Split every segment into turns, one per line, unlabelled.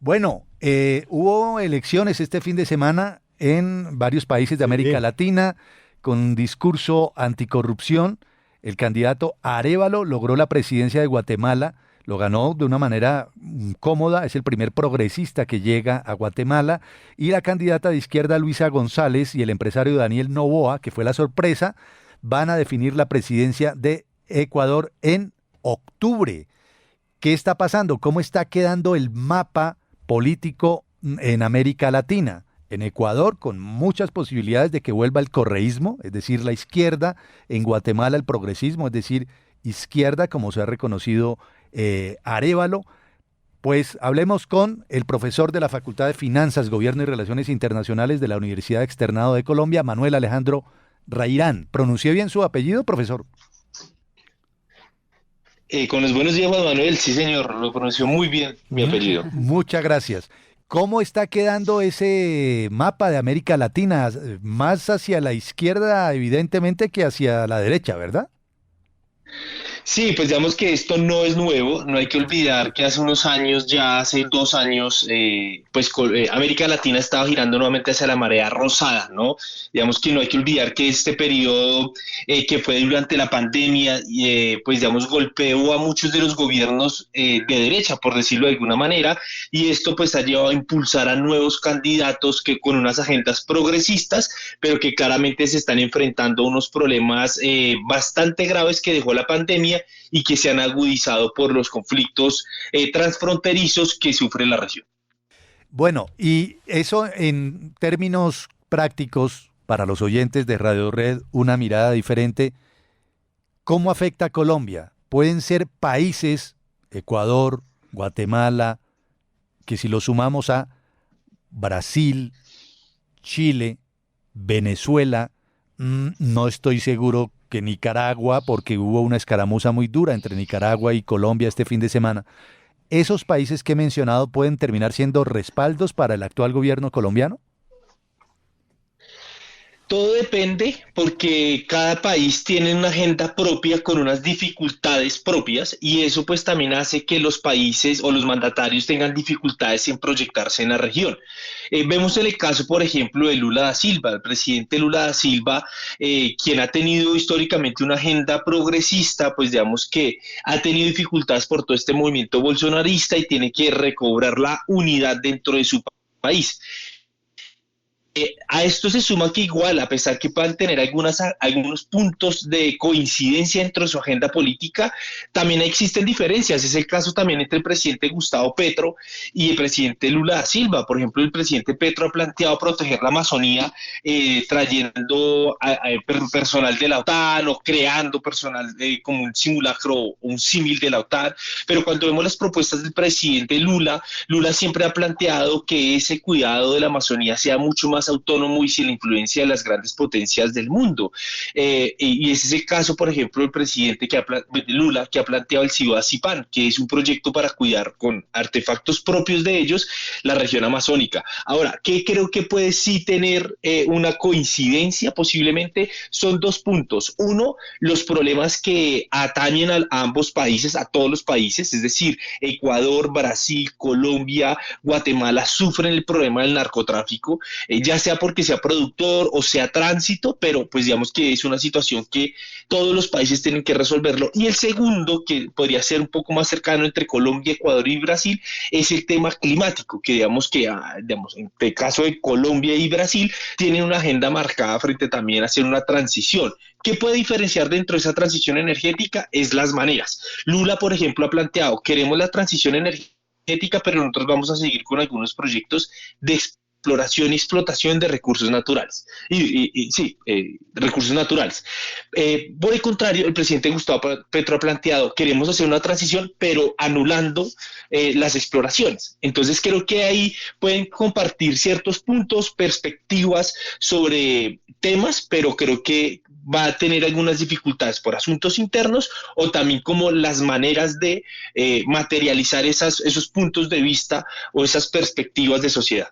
Bueno, hubo elecciones este fin de semana en varios países de América
Sí.
Latina con discurso anticorrupción. El candidato Arévalo logró la presidencia de Guatemala, lo ganó de una manera cómoda, es el primer progresista que llega a Guatemala, y la candidata de izquierda Luisa González y el empresario Daniel Noboa, que fue la sorpresa, van a definir la presidencia de Ecuador en octubre. ¿Qué está pasando? ¿Cómo está quedando el mapa político en América Latina? En Ecuador, con muchas posibilidades de que vuelva el correísmo, es decir, la izquierda; en Guatemala el progresismo, es decir, izquierda, como se ha reconocido Arévalo. Pues hablemos con el profesor de la Facultad de Finanzas, Gobierno y Relaciones Internacionales de la Universidad Externado de Colombia, Manuel Alejandro Rairán. ¿Pronuncié bien su apellido, profesor?
Con los buenos días, Juan Manuel. Sí, señor, lo pronunció muy bien mi apellido.
Muchas gracias. ¿Cómo está quedando ese mapa de América Latina? Más hacia la izquierda, evidentemente, que hacia la derecha, ¿verdad?
Sí, pues digamos que esto no es nuevo, no hay que olvidar que hace unos años, ya hace 2 años, América Latina estaba girando nuevamente hacia la marea rosada, ¿no? Digamos que no hay que olvidar que este periodo que fue durante la pandemia, pues digamos, golpeó a muchos de los gobiernos de derecha, por decirlo de alguna manera, y esto pues ha llevado a impulsar a nuevos candidatos que con unas agendas progresistas, pero que claramente se están enfrentando a unos problemas bastante graves que dejó la pandemia y que se han agudizado por los conflictos transfronterizos que sufre la región.
Bueno, y eso en términos prácticos, para los oyentes de Radio Red, una mirada diferente, ¿cómo afecta a Colombia? Pueden ser países, Ecuador, Guatemala, que si lo sumamos a Brasil, Chile, Venezuela, no estoy seguro que Nicaragua, porque hubo una escaramuza muy dura entre Nicaragua y Colombia este fin de semana. ¿Esos países que he mencionado pueden terminar siendo respaldos para el actual gobierno colombiano?
Todo depende porque cada país tiene una agenda propia con unas dificultades propias y eso pues también hace que los países o los mandatarios tengan dificultades en proyectarse en la región. Vemos en el caso, por ejemplo, de Lula da Silva, el presidente Lula da Silva, quien ha tenido históricamente una agenda progresista, pues digamos que ha tenido dificultades por todo este movimiento bolsonarista y tiene que recobrar la unidad dentro de su país. A esto se suma que igual, a pesar que puedan tener algunos puntos de coincidencia dentro de su agenda política, también existen diferencias. Es el caso también entre el presidente Gustavo Petro y el presidente Lula da Silva. Por ejemplo, el presidente Petro ha planteado proteger la Amazonía trayendo personal de la OTAN o creando personal como un simulacro, un símil de la OTAN. Pero cuando vemos las propuestas del presidente Lula siempre ha planteado que ese cuidado de la Amazonía sea mucho más autónomo y sin la influencia de las grandes potencias del mundo. Y ese es el caso, por ejemplo, del presidente Lula, que ha planteado el Ciudad-Cipán, que es un proyecto para cuidar con artefactos propios de ellos la región amazónica. Ahora, ¿qué creo que puede sí tener una coincidencia? Posiblemente son dos puntos. Uno, los problemas que atañen a ambos países, a todos los países, es decir, Ecuador, Brasil, Colombia, Guatemala sufren el problema del narcotráfico, ya sea porque sea productor o sea tránsito, pero pues digamos que es una situación que todos los países tienen que resolverlo. Y el segundo, que podría ser un poco más cercano entre Colombia, Ecuador y Brasil, es el tema climático, que digamos, en el caso de Colombia y Brasil, tienen una agenda marcada frente también a hacer una transición. ¿Qué puede diferenciar dentro de esa transición energética? Es las maneras. Lula, por ejemplo, ha planteado, queremos la transición energética, pero nosotros vamos a seguir con algunos proyectos de exploración y explotación de recursos naturales. Sí, recursos naturales. Por el contrario, el presidente Gustavo Petro ha planteado, queremos hacer una transición, pero anulando las exploraciones. Entonces creo que ahí pueden compartir ciertos puntos, perspectivas sobre temas, pero creo que va a tener algunas dificultades por asuntos internos o también como las maneras de materializar esos puntos de vista o esas perspectivas de sociedad.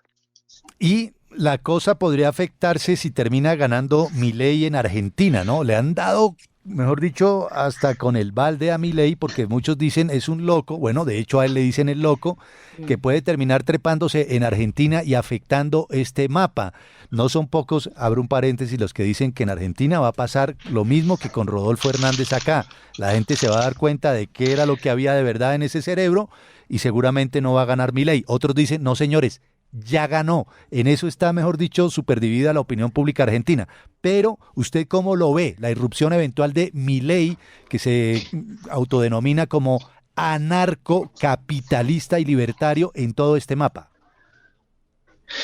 Y la cosa podría afectarse si termina ganando Milei en Argentina, ¿no? Le han dado mejor dicho, hasta con el balde a Milei, porque muchos dicen es un loco, bueno, de hecho a él le dicen el loco, que puede terminar trepándose en Argentina y afectando este mapa. No son pocos, abro un paréntesis, los que dicen que en Argentina va a pasar lo mismo que con Rodolfo Hernández acá. La gente se va a dar cuenta de qué era lo que había de verdad en ese cerebro y seguramente no va a ganar Milei. Otros dicen, no señores, ya ganó. En eso está, mejor dicho, superdividida la opinión pública argentina. Pero, ¿usted cómo lo ve? La irrupción eventual de Milei, que se autodenomina como anarcocapitalista y libertario en todo este mapa.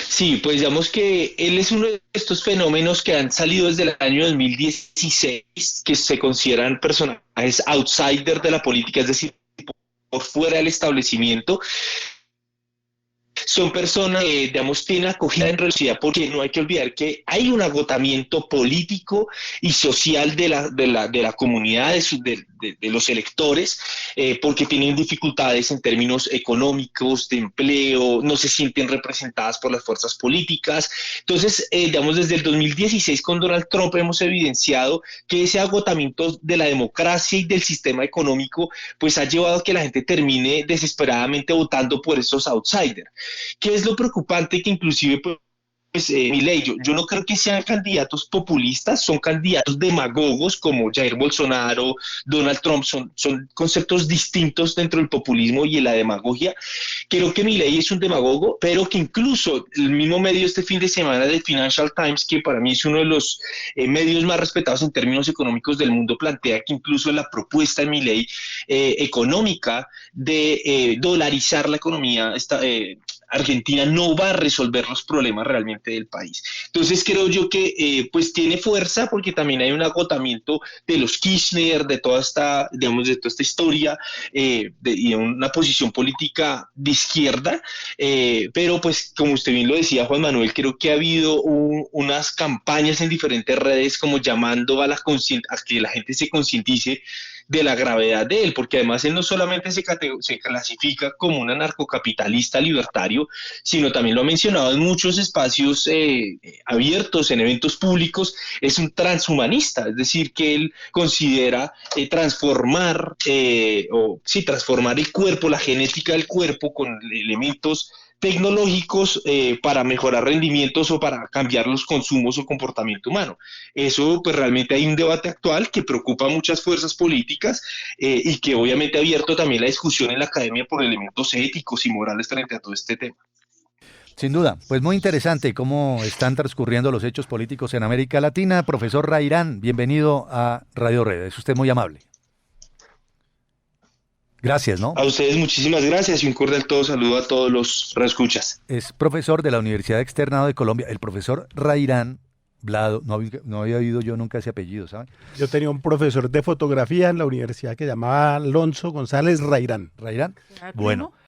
Sí, pues digamos que él es uno de estos fenómenos que han salido desde el año 2016, que se consideran personajes outsider de la política, es decir, por fuera del establecimiento. Son personas que, digamos, tienen acogida en realidad, porque no hay que olvidar que hay un agotamiento político y social de la comunidad, de los electores, porque tienen dificultades en términos económicos, de empleo, no se sienten representadas por las fuerzas políticas. Entonces, digamos, desde el 2016 con Donald Trump hemos evidenciado que ese agotamiento de la democracia y del sistema económico, pues ha llevado a que la gente termine desesperadamente votando por esos outsiders. ¿Qué es lo preocupante? Que inclusive Milei, yo no creo que sean candidatos populistas, son candidatos demagogos como Jair Bolsonaro, Donald Trump, son conceptos distintos dentro del populismo y en la demagogia. Creo que Milei es un demagogo, pero que incluso el mismo medio este fin de semana del Financial Times, que para mí es uno de los medios más respetados en términos económicos del mundo, plantea que incluso la propuesta de Milei económica de dolarizar la economía Argentina no va a resolver los problemas realmente del país. Entonces creo yo que pues tiene fuerza porque también hay un agotamiento de los Kirchner, de toda esta, digamos, de toda esta historia y una posición política de izquierda, pero pues como usted bien lo decía, Juan Manuel, creo que ha habido unas campañas en diferentes redes como llamando a que la gente se concientice de la gravedad de él, porque además él no solamente se clasifica como un anarcocapitalista libertario, sino también lo ha mencionado en muchos espacios abiertos, en eventos públicos, es un transhumanista, es decir, que él considera transformar el cuerpo, la genética del cuerpo con elementos tecnológicos para mejorar rendimientos o para cambiar los consumos o comportamiento humano. Eso, pues realmente hay un debate actual que preocupa a muchas fuerzas políticas y que obviamente ha abierto también la discusión en la academia por elementos éticos y morales frente a todo este tema.
Sin duda, pues muy interesante cómo están transcurriendo los hechos políticos en América Latina. Profesor Rairán, bienvenido a Radio Red, es usted muy amable. Gracias, ¿no?
A ustedes muchísimas gracias y un cordial saludo a todos los reescuchas.
Es profesor de la Universidad Externado de Colombia, el profesor Rairán Blado, no había oído yo nunca ese apellido, ¿saben?
Yo tenía un profesor de fotografía en la universidad que llamaba Alonso González Rairán.
¿Rairán? Bueno,